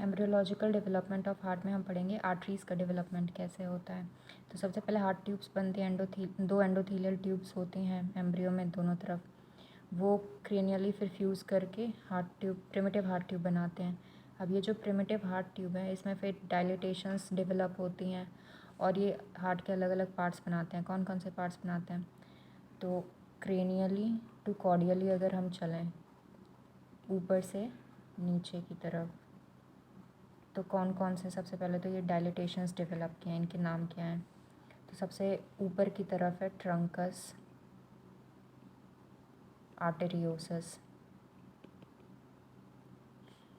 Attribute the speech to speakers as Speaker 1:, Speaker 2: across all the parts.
Speaker 1: Embryological development of heart में हम पढ़ेंगे आर्टरीज़ का डेवलपमेंट कैसे होता है। तो सबसे पहले हार्ट ट्यूब्स बनती हैं, दो एंडोथीलियल ट्यूब्स होती हैं एम्ब्रियो में दोनों तरफ। वो क्रेनियली फिर फ्यूज़ करके heart tube, primitive heart tube बनाते हैं। अब ये जो प्रिमिटिव हार्ट ट्यूब है इसमें फिर डायलिटेशंस डेवलप होती हैं और ये हार्ट के अलग अलग पार्ट्स बनाते हैं। कौन कौन से पार्ट्स बनाते हैं? तो क्रेनियली टू कॉर्डियली अगर हम चलें ऊपर से नीचे की तरफ, तो कौन कौन से, सबसे पहले तो ये डायलिटेशंस डेवलप किए हैं, इनके नाम क्या हैं? तो सबसे ऊपर की तरफ है ट्रंकस आर्टेरियोसस,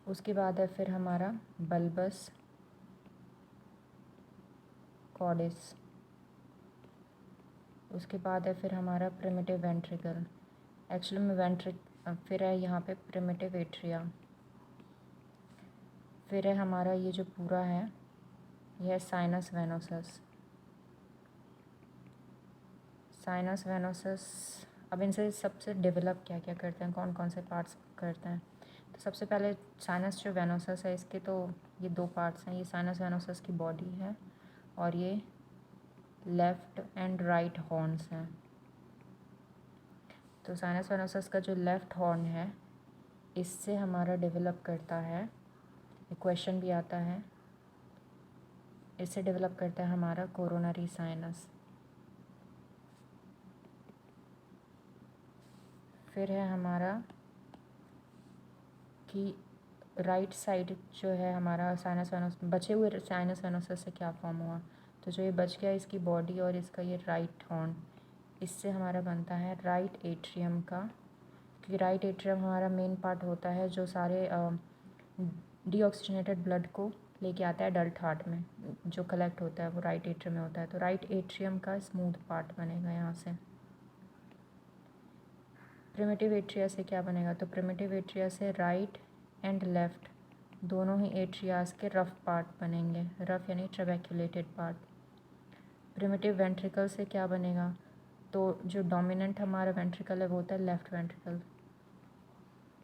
Speaker 1: उसके बाद है फिर हमारा बल्बस कॉर्डिस, उसके बाद है फिर हमारा प्रिमिटिव वेंट्रिकल, एक्चुअली में फिर है यहाँ पे प्रिमिटिव एट्रिया, फिर है हमारा ये जो पूरा है यह साइनस वेनोसस। साइनस वेनोसस, अब इनसे सबसे डेवलप क्या क्या करते हैं, कौन कौन से पार्ट्स करते हैं? तो सबसे पहले साइनस जो वेनोसस है इसके तो ये दो पार्ट्स हैं। ये साइनस वेनोसस की बॉडी है और ये लेफ़्ट एंड राइट हॉर्न्स हैं। तो साइनस वेनोसस का जो लेफ़्ट हॉर्न है इससे हमारा डेवलप करता है, क्वेश्चन भी आता है, इससे डेवलप करता है हमारा कोरोनरी साइनस। फिर है हमारा कि राइट साइड जो है हमारा साइनस वेनोस, बचे हुए साइनस वेनोसस से क्या फॉर्म हुआ? तो जो ये बच गया इसकी बॉडी और इसका ये राइट हॉर्न, इससे हमारा बनता है राइट एट्रियम का, क्योंकि राइट एट्रियम हमारा मेन पार्ट होता है जो सारे डीऑक्सीजनेटेड ब्लड को लेके आता है एडल्ट हार्ट में, जो कलेक्ट होता है वो राइट एट्रियम में होता है। तो राइट एट्रियम का स्मूथ पार्ट बनेगा यहाँ से। प्रिमिटिव एट्रिया से क्या बनेगा? तो प्रिमिटिव एट्रिया से राइट एंड लेफ़्ट दोनों ही एट्रियाज के रफ़ पार्ट बनेंगे, रफ़ यानी ट्रेबेक्युलेटेड पार्ट। प्रिमिटिव वेंट्रिकल से क्या बनेगा? तो जो डोमिनेंट हमारा वेंट्रिकल है वो होता है लेफ़्ट वेंट्रिकल,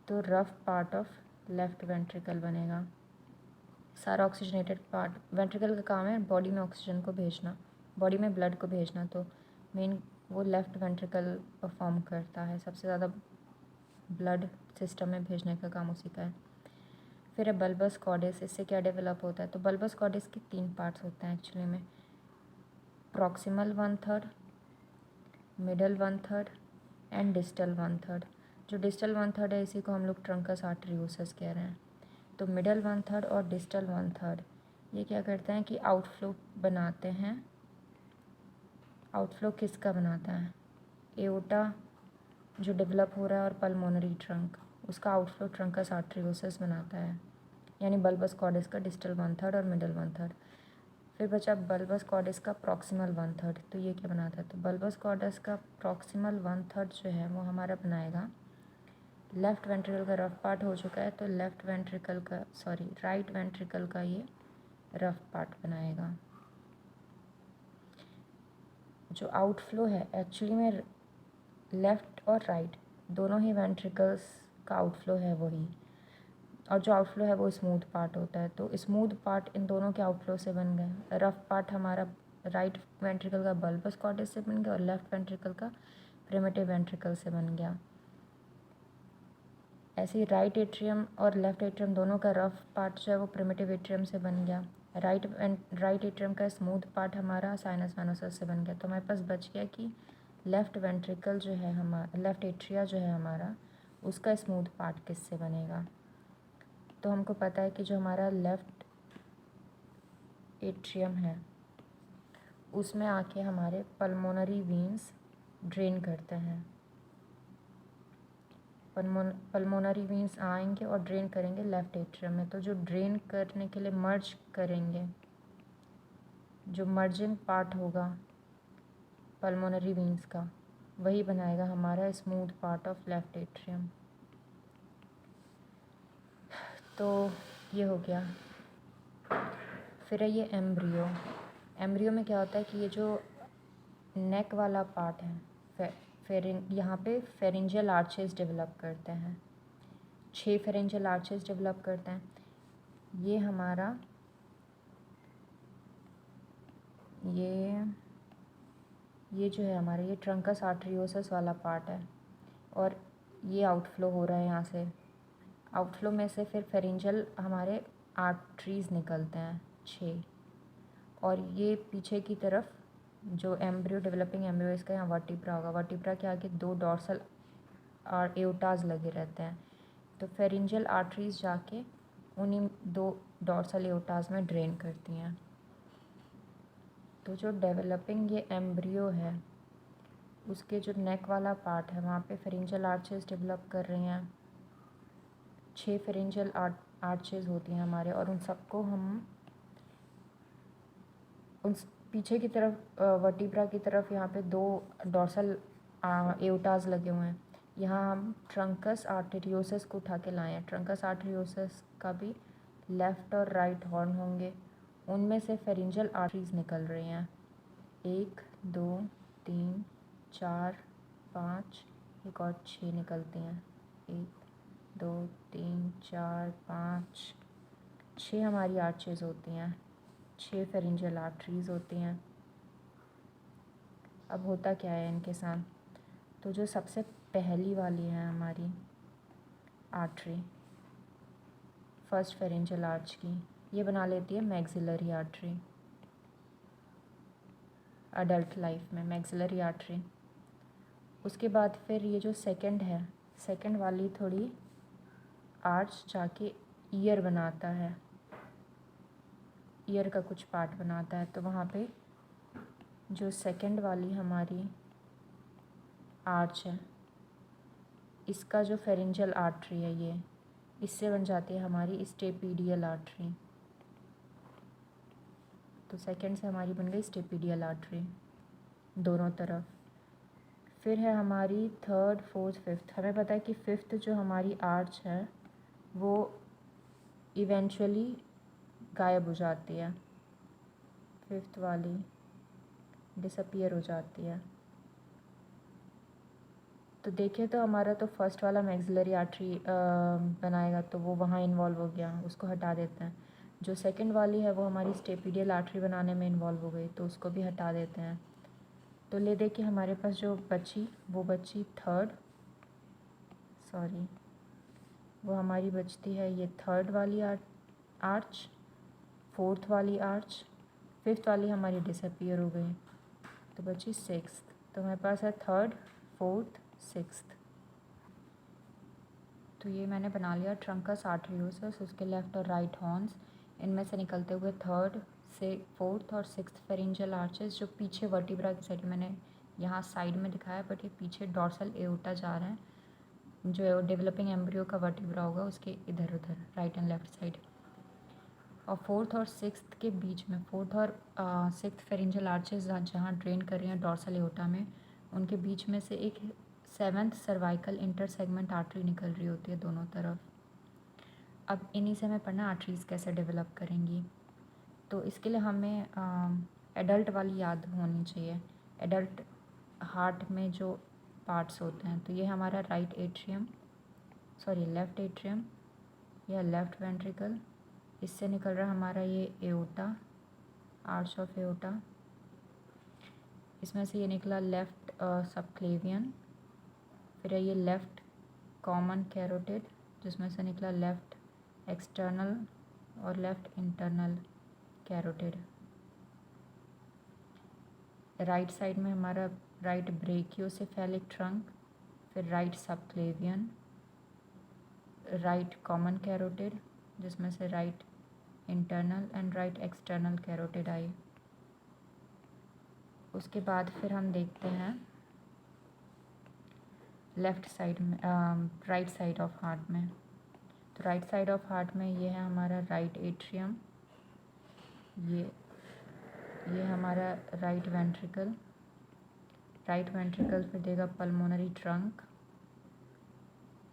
Speaker 1: तो rough part of left ventricle बनेगा। सारा ऑक्सीजनेटेड पार्ट, वेंट्रिकल का काम है बॉडी में ऑक्सीजन को भेजना, बॉडी में ब्लड को भेजना, तो मेन वो लेफ़्ट वेंट्रिकल परफॉर्म करता है, सबसे ज़्यादा ब्लड सिस्टम में भेजने का काम उसी का है। फिर है बल्बस कॉर्डिस, इससे क्या डेवलप होता है? तो बल्बस कॉर्डिस के 3 पार्ट्स होते हैं एक्चुअली में, प्रॉक्सिमल 1/3, मिडल 1/3 एंड डिस्टल 1/3। जो डिस्टल 1/3 है इसी को हम लोग ट्रंकस आर्टेरियोसस कह रहे हैं। तो मिडल 1/3 और डिस्टल 1/3 ये क्या करते हैं कि आउटफ्लो बनाते हैं। आउटफ्लो किसका बनाता है? एओर्टा जो डेवलप हो रहा है और पल्मोनरी ट्रंक, उसका आउटफ्लो ट्रंकस आर्टेरियोसस बनाता है, यानी बल्बस कॉर्डिस का डिस्टल 1/3 और मिडल 1/3। फिर बचा बल्बस कॉर्डिस का प्रॉक्सिमल 1/3, तो ये क्या बनाता है? तो बल्बस कॉर्डिस का प्रॉक्सिमल 1/3 जो है वो हमारा बनाएगा, लेफ़्ट वेंट्रिकल का रफ पार्ट हो चुका है तो राइट वेंट्रिकल का ये रफ पार्ट बनाएगा। जो आउटफ्लो है एक्चुअली में लेफ़्ट और राइट दोनों ही वेंट्रिकल्स का आउटफ्लो है वही, और जो आउटफ्लो है वो स्मूथ पार्ट होता है। तो स्मूथ पार्ट इन दोनों के आउटफ्लो से बन गए। रफ पार्ट हमारा राइट वेंट्रिकल का बल्बस कॉर्डिस से बन गया और लेफ़्ट वेंट्रिकल का प्रिमिटिव वेंट्रिकल से बन गया। ऐसे ही राइट एट्रियम और लेफ़्ट एट्रियम दोनों का रफ पार्ट जो है वो प्रिमिटिव एट्रियम से बन गया। राइट एट्रियम का स्मूथ पार्ट हमारा साइनस वेनोसस से बन गया। तो हमारे पास बच गया कि लेफ़्ट वेंट्रिकल जो है हमारा, लेफ़्ट एट्रिया जो है हमारा, उसका स्मूथ पार्ट किससे बनेगा? तो हमको पता है कि जो हमारा लेफ़्ट एट्रियम है उसमें आके हमारे पल्मोनरी वेन्स ड्रेन करते हैं। पल्मोनरी वेन्स आएंगे और ड्रेन करेंगे लेफ़्ट एट्रियम में। तो जो ड्रेन करने के लिए मर्ज करेंगे, जो मर्जिंग पार्ट होगा पल्मोनरी वेन्स का, वही बनाएगा हमारा smooth part of left atrium. तो ये हो गया। फिर है ये एम्ब्रियो। एम्ब्रियो में क्या होता है कि ये जो नेक वाला पार्ट है, यहाँ पे फेरेंजियल आर्चेस डेवलप करते हैं, 6 फेरेंजियल आर्चेस डेवलप करते हैं। ये हमारा ये जो है हमारा ये ट्रंकस आर्टरियोसस वाला पार्ट है और ये आउटफ्लो हो रहा है यहाँ से। आउटफ्लो में से फिर फेरिंजल हमारे आर्टरीज निकलते हैं 6 और ये पीछे की तरफ जो एम्ब्रियो डेवलपिंग एम्ब्रियो इसका यहाँ वर्टिब्रा होगा। वर्टिब्रा के आगे 2 डॉर्सल और एओटाज लगे रहते हैं। तो फेरिंजल आर्टरीज जाके उन्हीं 2 डॉर्सल एओटाज में ड्रेन करती हैं। तो जो डेवलपिंग ये एम्ब्रियो है उसके जो नेक वाला पार्ट है वहाँ पे फेरिंजल आर्चेस डेवलप कर रही हैं। 6 फेरिंजल आर्चेस होती हैं हमारे और उन सबको हम उन पीछे की तरफ वर्टिब्रा की तरफ यहाँ पे 2 डॉर्सल एओटाज लगे हुए हैं। यहाँ हम ट्रंकस आर्टेरियोसस को उठा के लाए हैं। ट्रंकस आर्टेरियोसस का भी लेफ़्ट और राइट हॉर्न होंगे। उनमें से फेरिंजल आर्टरीज निकल रही हैं 1 2 3 4 5 एक और 6 निकलती हैं 1 2 3 4 5 6 हमारी आर्चेज होती हैं। 6 फेरिंजल आर्टरीज होती हैं। अब होता क्या है इनके साथ, तो जो सबसे पहली वाली है हमारी आर्टरी फर्स्ट फेरिंजल आर्च की, ये बना लेती है मैक्सिलरी आर्टरी अडल्ट लाइफ में, मैक्सिलरी आर्टरी। उसके बाद फिर ये जो सेकंड है, सेकंड वाली थोड़ी आर्च जाके ईयर बनाता है, ईयर का कुछ पार्ट बनाता है। तो वहाँ पे जो सेकंड वाली हमारी आर्च है इसका जो फेरिंजल आर्टरी है ये इससे बन जाती है हमारी स्टेपीडियल आर्टरी। तो सेकंड से हमारी बन गई स्टेपीडियल आर्टरी दोनों तरफ। फिर है हमारी थर्ड फोर्थ फिफ्थ। हमें पता है कि फिफ्थ जो हमारी आर्च है वो इवेंचुअली गायब हो जाती है, फिफ्थ वाली डिसअपीयर हो जाती है। तो देखें तो हमारा तो फर्स्ट वाला मैक्सिलरी आर्टरी बनाएगा तो वो वहाँ इन्वॉल्व हो गया, उसको हटा देते हैं। जो सेकंड वाली है वो हमारी स्टेपीडियल आर्टरी बनाने में इन्वॉल्व हो गई तो उसको भी हटा देते हैं। तो ले देखिए हमारे पास जो बची वो बची वो हमारी बचती है ये थर्ड वाली आर्च, फोर्थ वाली आर्च, फिफ्थ वाली हमारी डिसअपीयर हो गई तो बची सिक्स्थ। तो हमारे पास है थर्ड फोर्थ सिक्स्थ। तो ये मैंने बना लिया ट्रंकस आर्टरियोसस, उसके लेफ़्ट और राइट हॉर्न्स, इनमें से निकलते हुए थर्ड से फोर्थ और सिक्स्थ फेरिंजल आर्चेस जो पीछे वर्टिब्रा की साइड, मैंने यहाँ साइड में दिखाया बट ये पीछे डॉर्सल एओटा जा रहे हैं, जो डेवलपिंग एम्ब्रियो का वर्टिब्रा होगा उसके इधर उधर राइट एंड लेफ़्ट साइड। और फोर्थ और सिक्स्थ के बीच में, फोर्थ और सिक्स्थ फेरिंजल आर्चेस जहाँ ड्रेन कर रही हैं डॉर्सल एओटा में, उनके बीच में से एक seventh cervical inter segment artery निकल रही होती है दोनों तरफ। अब इन्हीं से हमें पढ़ना आर्टरीज़ कैसे डेवलप करेंगी। तो इसके लिए हमें एडल्ट वाली याद होनी चाहिए, एडल्ट हार्ट में जो पार्ट्स होते हैं। तो ये हमारा लेफ़्ट एट्रियम या लेफ़्ट वेंट्रिकल, इससे निकल रहा हमारा ये एओटा, आर्च ऑफ एओटा। इसमें से ये निकला लेफ़्ट सबक्लेवियन, फिर है ये लेफ़्ट कॉमन कैरोटिड जिसमें से निकला लेफ़्ट एक्सटर्नल और left internal carotid. Right side में हमारा राइट ब्रेकियोसेफेलिक ट्रंक, फिर right subclavian, right common carotid जिसमें से right internal and right external carotid आई। उसके बाद फिर हम देखते हैं लेफ़्ट साइड में, राइट साइड ऑफ हार्ट में। तो राइट साइड ऑफ हार्ट में ये है हमारा राइट एट्रियम, ये हमारा राइट वेंट्रिकल फिर देगा पल्मोनरी ट्रंक।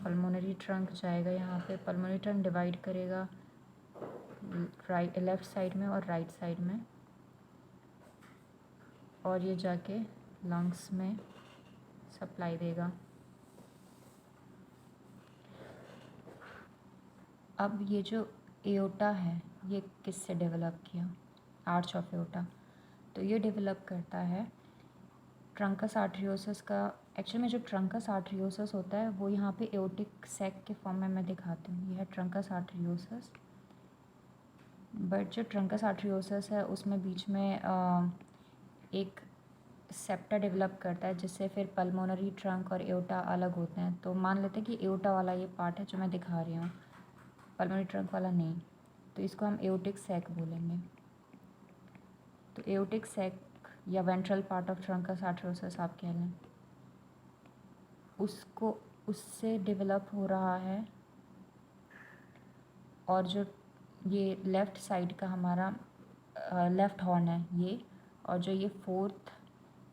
Speaker 1: पल्मोनरी ट्रंक जाएगा यहाँ पे, पल्मोनरी ट्रंक डिवाइड करेगा लेफ़्ट साइड में और राइट साइड में, और ये जाके लंग्स में सप्लाई देगा। अब ये जो एओटा है ये किससे डेवलप किया, आर्च ऑफ एओटा, तो ये डेवलप करता है ट्रंकस आर्टरियोसस का। एक्चुअली में जो ट्रंकस आर्टरियोसस होता है वो यहाँ पे एओटिक सैक के फॉर्म में मैं दिखाती हूँ, ये है ट्रंकस आर्टरियोसस। बट जो ट्रंकस आर्टरियोसस है उसमें बीच में एक सेप्टा डेवलप करता है जिससे फिर पल्मोनरी ट्रंक और एओटा अलग होते हैं। तो मान लेते हैं कि एओटा वाला ये पार्ट है जो मैं दिखा रही हूँ, पल्मोनरी ट्रंक वाला नहीं, तो इसको हम एओटिक सैक बोलेंगे। तो एओटिक सैक या ventral part of trunks arteriosus आप कह लें, उसको उससे डेवलप हो रहा है। और जो ये लेफ़्ट साइड का हमारा लेफ़्ट हॉर्न है ये, और जो ये फोर्थ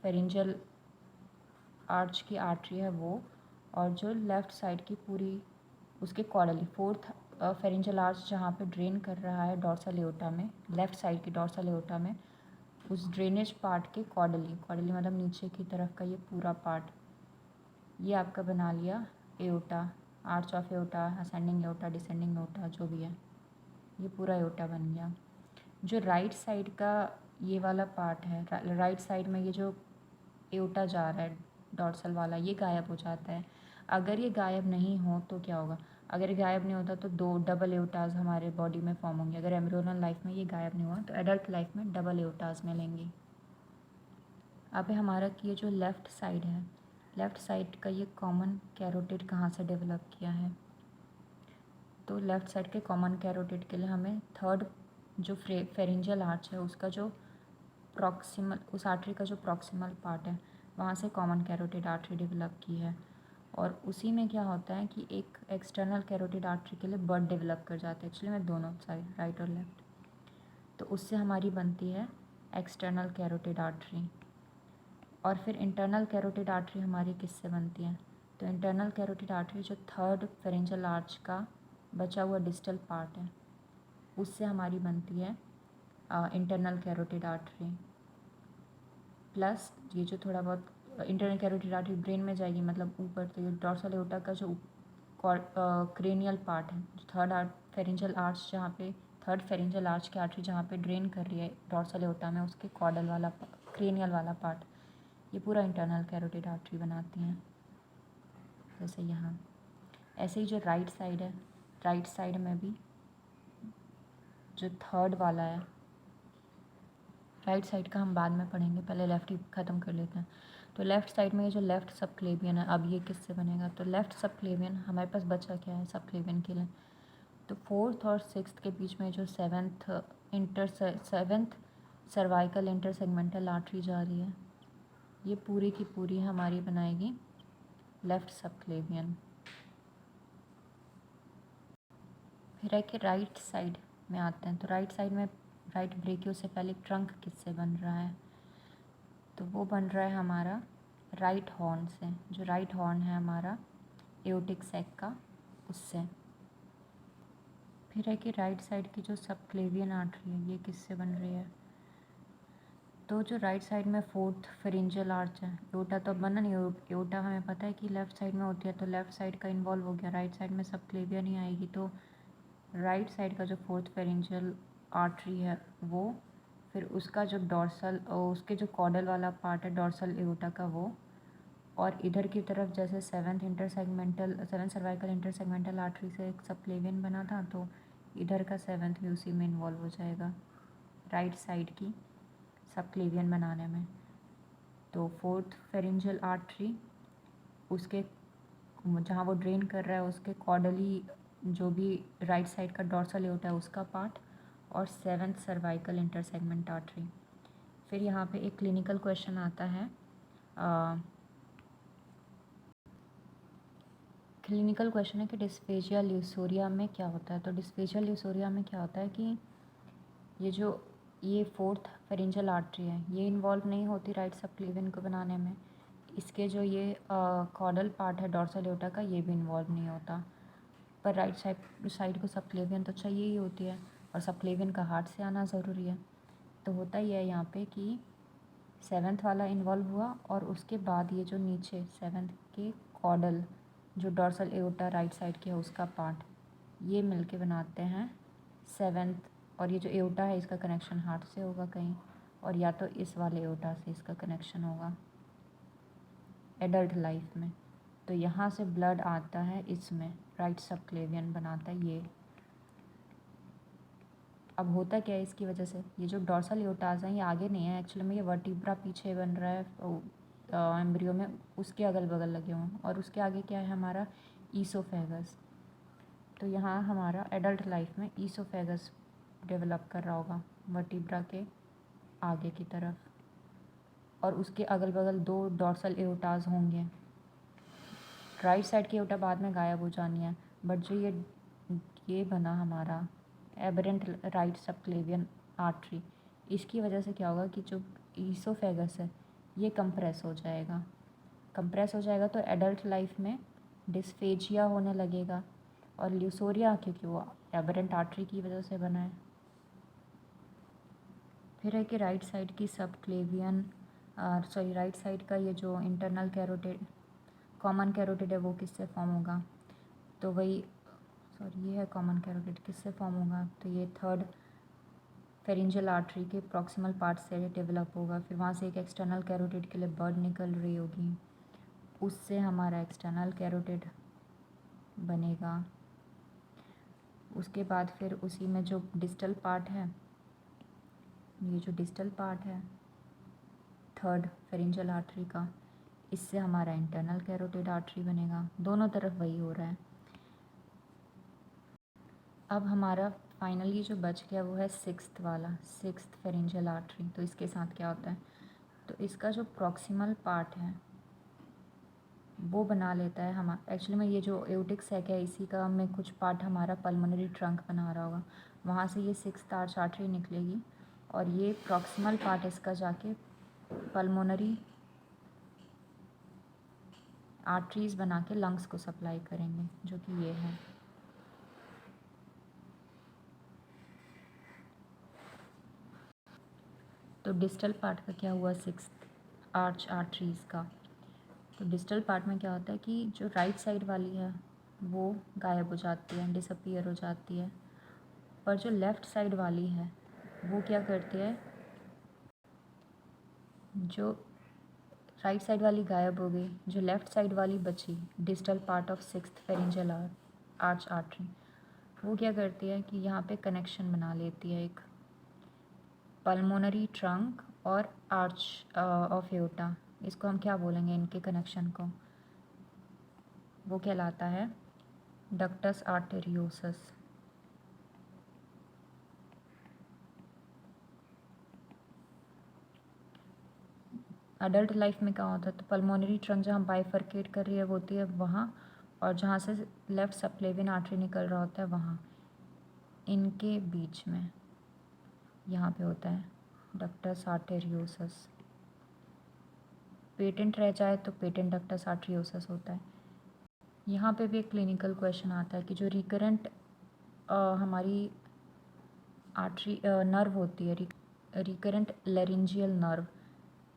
Speaker 1: फेरिंजियल आर्च की आर्टरी है वो, और जो लेफ़्ट साइड की पूरी उसके कॉर्डली फोर्थ फेरिंजियल आर्च जहाँ पे ड्रेन कर रहा है डॉर्सल एओटा में, लेफ़्ट साइड की डॉर्सल एओटा में, उस ड्रेनेज पार्ट के कॉर्डली, कॉर्डली मतलब नीचे की तरफ का ये पूरा पार्ट, ये आपका बना लिया aorta, arch of aorta, ascending aorta, descending aorta, जो भी है ये पूरा एओटा बन गया। जो राइट साइड का ये वाला पार्ट है, राइट साइड में ये जो एओटा जा रहा है डॉर्सल वाला, ये गायब हो जाता है। अगर ये गायब नहीं हो तो क्या होगा, अगर ये गायब नहीं होता तो दो डबल एओटाज हमारे बॉडी में फॉर्म होंगे। अगर एम्ब्रियोनल लाइफ में ये गायब नहीं हुआ तो एडल्ट लाइफ में डबल एओटाज मिलेंगी। अब हमारा कि ये जो लेफ़्ट साइड है, लेफ़्ट साइड का ये कॉमन कैरोटिड कहाँ से डेवलप किया है, तो लेफ़्ट साइड के कॉमन कैरोटिड के लिए हमें थर्ड जो फेरिंजियल आर्च है उसका जो प्रॉक्सिमल, उस आर्टरी का जो प्रॉक्सिमल पार्ट है वहाँ से कॉमन कैरोटिड आर्टरी डेवलप की है। और उसी में क्या होता है कि एक एक्सटर्नल कैरोटिड आर्टरी के लिए बड डेवलप कर जाते हैं, एक्चुअली में दोनों साइड राइट और लेफ़्ट, तो उससे हमारी बनती है एक्सटर्नल कैरोटिड आर्टरी। और फिर इंटरनल कैरोटिड आर्टरी हमारी किससे बनती है, तो इंटरनल कैरोटिड आर्टरी जो थर्ड फेरेंजियल आर्च का बचा हुआ डिस्टल पार्ट है उससे हमारी बनती है इंटरनल कैरोटिड आर्टरी। प्लस ये जो थोड़ा बहुत इंटरनल कैरोटिड आर्टरी ब्रेन में जाएगी, मतलब ऊपर, तो ये डॉर्सल एओटा का जो क्रेनियल पार्ट है, जो थर्ड फेरेंजियल आर्च जहाँ पे, थर्ड फेरेंजियल आर्च की आर्टरी जहाँ पे ड्रेन कर रही है डॉर्सल एओटा में, उसके कॉर्डल वाला क्रेनियल वाला पार्ट, ये पूरा इंटरनल कैरोटिड आर्टरी बनाती हैं। जैसे यहाँ ऐसे ही जो राइट साइड है, राइट साइड में भी जो थर्ड वाला है, राइट साइड का हम बाद में पढ़ेंगे, पहले लेफ़्ट ही ख़त्म कर लेते हैं। तो लेफ़्ट साइड में ये जो लेफ़्ट सबक्लेवियन है, अब ये किससे बनेगा, तो लेफ़्ट सबक्लेवियन हमारे पास बचा क्या है सबक्लेवियन के लिए, तो फोर्थ और सिक्स्थ के बीच में जो सेवेंथ सर्वाइकल इंटरसेगमेंटल आर्टरी जा रही है, ये पूरी की पूरी हमारी बनाएगी लेफ़्ट सबक्लेवियन। फिर है कि राइट साइड में आते हैं, तो राइट साइड में राइट ब्रेकियोसेफेलिक ट्रंक किससे बन रहा है, तो वो बन रहा है हमारा राइट हॉर्न से, जो राइट हॉर्न है हमारा एओटिक सैक का, उससे। फिर है कि राइट साइड की जो सबक्लेवियन आर्टरी है ये किससे बन रही है, तो जो राइट साइड में फोर्थ फेरिंजियल आर्च है, एओटा तो अब बना नहीं, एओटा हमें पता है कि लेफ़्ट साइड में होती है, तो लेफ़्ट साइड का इन्वॉल्व हो गया, राइट साइड में सबक्लेवियन ही आएगी, तो राइट साइड का जो फोर्थ फेरिंजियल आर्टरी है वो, फिर उसका जो डॉर्सल, उसके जो कॉर्डल वाला पार्ट है डॉर्सल एओटा का वो, और इधर की तरफ जैसे सेवन सर्वाइकल इंटरसेगमेंटल आर्टरी से एक सबक्लेवियन बना था, तो इधर का सेवन्थ भी उसी में इन्वॉल्व हो जाएगा राइट साइड की सबक्लेवियन बनाने में। तो फोर्थ फेरिंजियल आर्टरी उसके जहाँ वो ड्रेन कर रहा है उसके कॉर्डली जो भी राइट साइड का डॉर्सल एओटा है उसका पार्ट, और सेवन्थ सर्वाइकल इंटरसेगमेंट आर्टरी। फिर यहाँ पे एक क्लिनिकल क्वेश्चन आता है, क्लिनिकल क्वेश्चन है कि डिस्फेजिया ल्यूसोरिया में क्या होता है, तो डिस्फेजिया ल्यूसोरिया में क्या होता है कि ये फोर्थ फेरिंजियल आर्टरी है ये इन्वॉल्व नहीं होती राइट सबक्लेवियन को बनाने में, इसके जो ये कॉर्डल पार्ट है डॉर्सल एओटा का ये भी इन्वॉल्व नहीं होता, पर राइट साइड को सबक्लेवियन तो चाहिए ही होती है, और सबक्लेवियन का हार्ट से आना ज़रूरी है। तो होता ही है यहाँ पे कि सेवन्थ वाला इन्वॉल्व हुआ, और उसके बाद ये जो नीचे सेवन्थ के कॉर्डल जो डॉर्सल एओटा राइट साइड की है उसका पार्ट, ये मिलके बनाते हैं सेवेंथ, और ये जो एओर्टा है इसका कनेक्शन हार्ट से होगा कहीं, और या तो इस वाले एओर्टा से इसका कनेक्शन होगा एडल्ट लाइफ में। तो यहाँ से ब्लड आता है इसमें, राइट सबक्लेवियन बनाता है ये। अब होता क्या है इसकी वजह से, ये जो डॉर्सल एओर्टास हैं ये आगे नहीं है एक्चुअली में, ये वर्टिब्रा पीछे बन रहा है एम्ब्रियो में, उसके अगल बगल लगे हुए हैं, और उसके आगे क्या है हमारा ईसोफेगस। तो यहाँ हमारा एडल्ट लाइफ में ईसोफेगस डेवलप कर रहा होगा वर्टिब्रा के आगे की तरफ, और उसके अगल बगल 2 डॉर्सल एओर्टास होंगे। राइट साइड की एओर्टा बाद में गायब हो जानी है, बट जो ये बना हमारा एबरेंट राइट सबक्लेवियन आर्टरी, इसकी वजह से क्या होगा कि जो ईसोफेगस है ये कंप्रेस हो जाएगा। कंप्रेस हो जाएगा तो एडल्ट लाइफ में डिस्फेजिया होने लगेगा, और ल्यूसोरिया क्योंकि वो एबरेंट आर्टरी की वजह से बना है। फिर है कि राइट साइड की सबक्लेवियन राइट साइड का ये जो इंटरनल कैरोटिड कॉमन कैरोटिड है वो किससे फॉर्म होगा, तो वही ये है कॉमन कैरोटिड, किससे फॉर्म होगा, तो ये थर्ड फेरिंजियल आर्टरी के प्रॉक्सिमल पार्ट से डेवलप होगा। फिर वहाँ से एक एक्सटर्नल कैरोटिड के लिए बर्ड निकल रही होगी, उससे हमारा एक्सटर्नल कैरोटिड बनेगा। उसके बाद फिर उसी में जो डिस्टल पार्ट है, ये जो डिस्टल पार्ट है थर्ड फेरिंजियल आर्टरी का, इससे हमारा इंटरनल कैरोटिड आर्टरी बनेगा। दोनों तरफ वही हो रहा है। अब हमारा फाइनली जो बच गया वो है सिक्स्थ फेरिंजियल आर्टरी। तो इसके साथ क्या होता है, तो इसका जो प्रॉक्सिमल पार्ट है वो बना लेता है हमारा, एक्चुअली में ये जो एओर्टिक सैक है इसी का में कुछ पार्ट हमारा पल्मोनरी ट्रंक बना रहा होगा, वहाँ से ये सिक्स्थ आर्च आर्टरी निकलेगी, और ये प्रॉक्सिमल पार्ट इसका जाके पल्मोनरी आर्टरीज बना के लंग्स को सप्लाई करेंगे, जो कि ये है। तो डिस्टल पार्ट का क्या हुआ, सिक्स्थ आर्च आर्टरीज का। तो डिस्टल पार्ट में क्या होता है कि जो राइट साइड वाली है वो गायब हो जाती है, डिसअपीयर हो जाती है, पर जो लेफ़्ट साइड वाली है वो क्या करती है, जो राइट साइड वाली गायब हो गई, जो लेफ़्ट साइड वाली बची distal part of sixth pharyngeal arch artery, वो क्या करती है कि यहाँ पे कनेक्शन बना लेती है एक पल्मोनरी ट्रंक और आर्च ऑफ एओर्टा। इसको हम क्या बोलेंगे, इनके कनेक्शन को, वो कहलाता है डक्टस आर्टेरियोसस। अडल्ट लाइफ में क्या होता है, तो पल्मोनरी ट्रंक जहाँ बाइफरकेट कर रही है वो होती है वहाँ, और जहाँ से लेफ़्ट सबक्लेवियन आर्टरी निकल रहा होता है वहाँ, इनके बीच में यहाँ पे होता है डक्टस आर्टेरियोसस। पेटेंट रह जाए तो पेटेंट डक्टस आर्टेरियोसस होता है। यहाँ पे भी एक क्लिनिकल क्वेश्चन आता है कि जो रिकरेंट हमारी आर्टरी नर्व होती है, रिकरेंट लेरिंजियल नर्व,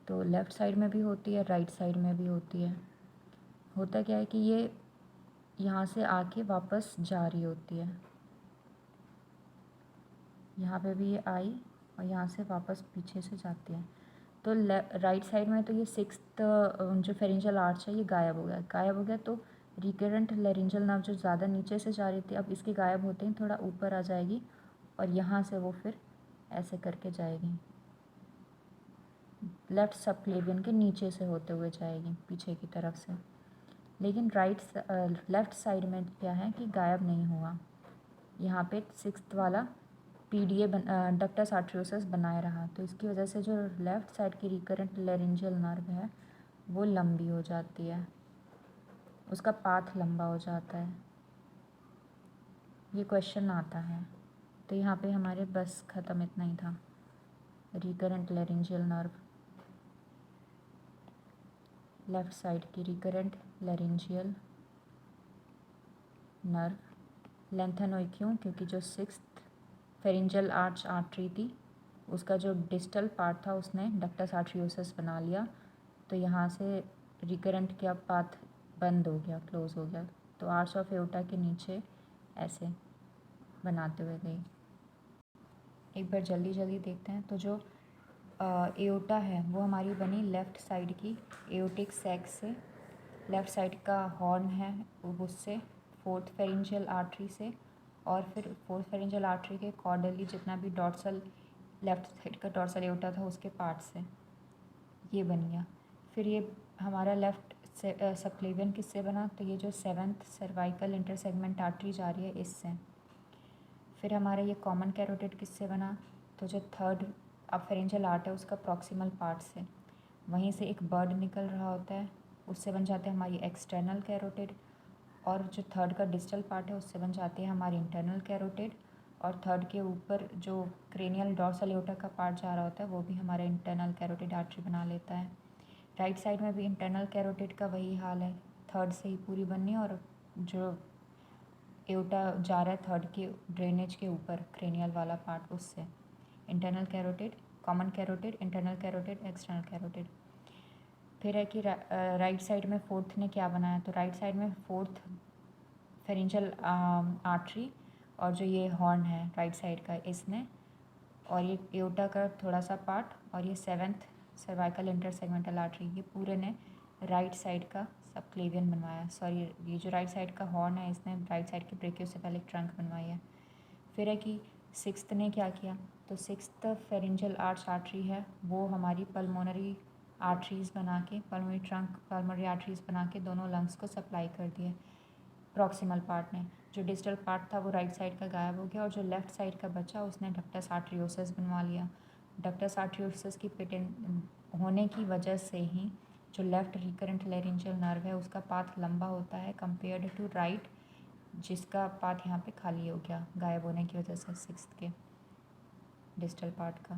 Speaker 1: तो लेफ़्ट साइड में भी होती है, राइट साइड में भी होती है। होता क्या है कि ये यहाँ से आके वापस जा रही होती है, यहाँ पे भी ये आई और यहाँ से वापस पीछे से जाती है। तो राइट साइड में तो ये सिक्स्थ जो फेरिंजियल आर्च है ये गायब हो गया, तो रिकरेंट लेरिंजियल नर्व जो ज़्यादा नीचे से जा रही थी अब इसके गायब होते ही थोड़ा ऊपर आ जाएगी, और यहाँ से वो फिर ऐसे करके जाएगी, लेफ़्ट सबक्लेवियन के नीचे से होते हुए जाएगी पीछे की तरफ से। लेकिन लेफ़्ट साइड में क्या है कि गायब नहीं हुआ, यहाँ पे सिक्स्थ वाला पीडीए डक्टस आर्टेरियोसस बनाए रहा, तो इसकी वजह से जो लेफ़्ट साइड की रिकरेंट लेरिंजियल नर्व है वो लंबी हो जाती है, उसका पाथ लंबा हो जाता है। ये क्वेश्चन आता है, तो यहाँ पे हमारे बस ख़त्म, इतना ही था। Recurrent laryngeal nerve, left side की रिकरेंट लेरिंजियल नर्व लेंथन हुई क्यों, क्योंकि जो सिक्स्थ फेरिंजियल आर्च आर्टरी थी उसका जो डिस्टल पार्ट था उसने डक्टस आर्टेरियोसस बना लिया, तो यहाँ से रिकरेंट का पाथ बंद हो गया, क्लोज़ हो गया, तो आर्च ऑफ एओर्टा के नीचे ऐसे बनाते हुए गई। एक बार जल्दी जल्दी देखते हैं। तो जो एओटा है वो हमारी बनी लेफ़्ट साइड की एओटिक सैक से, लेफ़्ट साइड का हॉर्न है उससे, फोर्थ फेरेंजियल आर्टरी से, और फिर फोर्थ फेरेंजियल आर्टरी के कॉर्डली जितना भी डॉर्सल लेफ़्ट साइड का डॉर्सल एओटा था उसके पार्ट से ये बन गया। फिर ये हमारा लेफ़्ट सबक्लेवियन किससे बना, तो ये जो 7th सर्वाइकल इंटरसेगमेंट आर्टरी जा रही है इससे। फिर हमारा ये कॉमन कैरोटिड किससे बना, तो जो 3rd फेरेंजियल आर्ट है उसका प्रॉक्सिमल पार्ट से। वहीं से एक बर्ड निकल रहा होता है, उससे बन जाते हैं हमारी एक्सटर्नल कैरोटिड, और जो 3rd का डिस्टल पार्ट है उससे बन जाती है हमारी इंटरनल कैरोटिड, और 3rd के ऊपर जो क्रेनियल डॉर्सल एओटा का पार्ट जा रहा होता है वो भी हमारा इंटरनल कैरोटिड आर्टरी बना लेता है। राइट साइड में भी इंटरनल कैरोटिड का वही हाल है, 3rd से ही पूरी बननी है, और जो एओटा जा रहा है 3rd के ड्रेनेज के ऊपर क्रेनियल वाला पार्ट उससे। Internal carotid, common carotid, internal carotid, external carotid. फिर है कि राइट साइड में 4th ने क्या बनाया, तो राइट साइड में 4th फेरेंजियल आर्टरी और जो ये हॉर्न है राइट साइड का इसने, और ये एओटा का थोड़ा सा पार्ट, और ये 7th सर्वाइकल इंटरसेगमेंटल आर्टरी, ये पूरे ने राइट साइड का सबक्लेवियन बनवाया। सॉरी, ये जो राइट साइड का हॉर्न है इसने राइट साइड के ब्रेकियोसेफेलिक ट्रंक बनवाई है। फिर है कि 6th ने क्या किया, तो 6th फेरेंजियल आर्च आर्टरी है वो हमारी पल्मोनरी आर्टरीज़ बना के, पल्मोनरी ट्रंक पल्मोनरी आर्टरीज़ बना के दोनों लंग्स को सप्लाई कर दिए प्रॉक्सिमल पार्ट ने। जो डिस्टल पार्ट था वो राइट साइड का गायब हो गया, और जो लेफ़्ट साइड का बचा उसने डक्टस आर्टरियोसस बनवा लिया। डक्टस आर्टरियोसस की पिटेन होने की वजह से ही जो लेफ़्ट रिकरेंट लेरिंजियल नर्व है उसका पाथ लंबा होता है कंपेयर्ड टू राइट, जिसका पाथ यहाँ पे खाली हो गया गायब होने की वजह से 6th के डिस्टल पार्ट का।